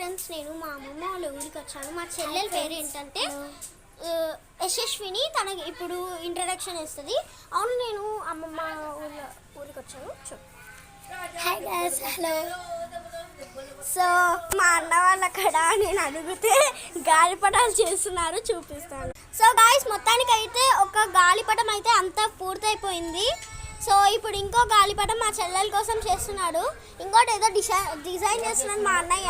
Friends, నేను మా అమ్మమ్మ వాళ్ళ ఊరికి వచ్చాను. మా చెల్లెల పేరు ఏంటంటే యశస్విని. తనకి ఇప్పుడు ఇంట్రడక్షన్ ఇస్తుంది. అవును, నేను అమ్మమ్మ ఊరికి వచ్చాను. Hi guys, hello. సో మా అన్న వాళ్ళ అక్కడ నేను అడిగితే గాలిపటాలు చేస్తున్నారు, చూపిస్తాను. సో గాయస్, మొత్తానికి అయితే ఒక గాలిపటం అయితే అంతా పూర్తయిపోయింది. సో ఇప్పుడు ఇంకో గాలిపటం మా చెల్లెల కోసం చేస్తున్నాడు. ఇంకోటి ఏదో డిజైన్ చేస్తున్నాడు మా అన్నయ్య.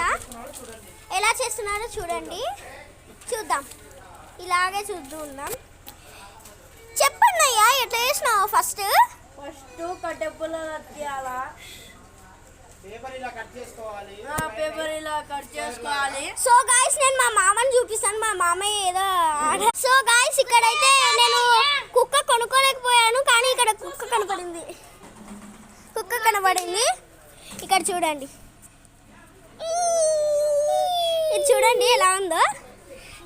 ఎలా చేస్తున్నాడో చూడండి, చూద్దాం. ఇలాగే చూద్దాం. చెప్పండి అయ్యా, ఎట్లా చేసినావు? ఫస్ట్ కట్టెపుల్ల తీయాలా, పేపర్ ఇలా కట్ చేసుకోవాలి. సో గాయ్స్, నేను మా మామని చూపిస్తాను. మా మామయ్య ఏదో సో గాయ్స్, ఇక్కడైతే నేను కుక్క కొనుక్కోలేకపోయాను, కానీ ఇక్కడ కుక్క కనపడింది. ఇక్కడ చూడండి, ఇది చూడండి ఎలా ఉందో,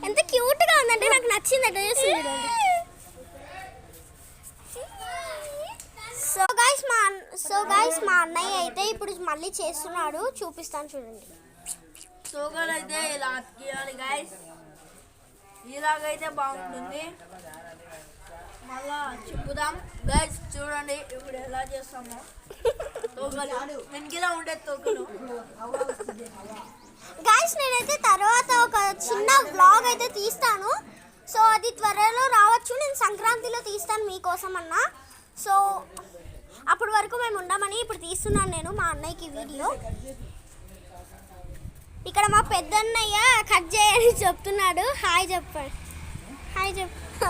ఎంత క్యూట్గా ఉందంటే నాకు నచ్చింది. అట్లా చేసి చూడండి. సో గైస్ మా అన్నయ్య అయితే ఇప్పుడు మళ్ళీ చేస్తున్నాడు, చూపిస్తాను చూడండి. సోగలు అయితే ఇలా తీయాలి గైస్, ఇలాగైతే బాగుంటుంది. మళ్ళా చెప్పుదాం గైస్, చూడండి ఇప్పుడు ఎలా చేస్తామో. తోకలు వెనకిలా ఉండే తోకలు గైస్, నేనైతే తర్వాత ఒక చిన్న వ్లాగ్ అయితే తీస్తాను. సో అది త్వరలో రావచ్చు. నేను సంక్రాంతిలో తీస్తాను మీకోసం అన్నా. సో అప్పటి వరకు మేము ఉండమని ఇప్పుడు తీస్తున్నాను నేను మా అన్నయ్యకి వీడియో. ఇక్కడ మా పెద్దన్నయ్య కట్ చేయని చెప్తున్నాడు. హాయ్ చెప్పండి, హాయ్ చెప్ప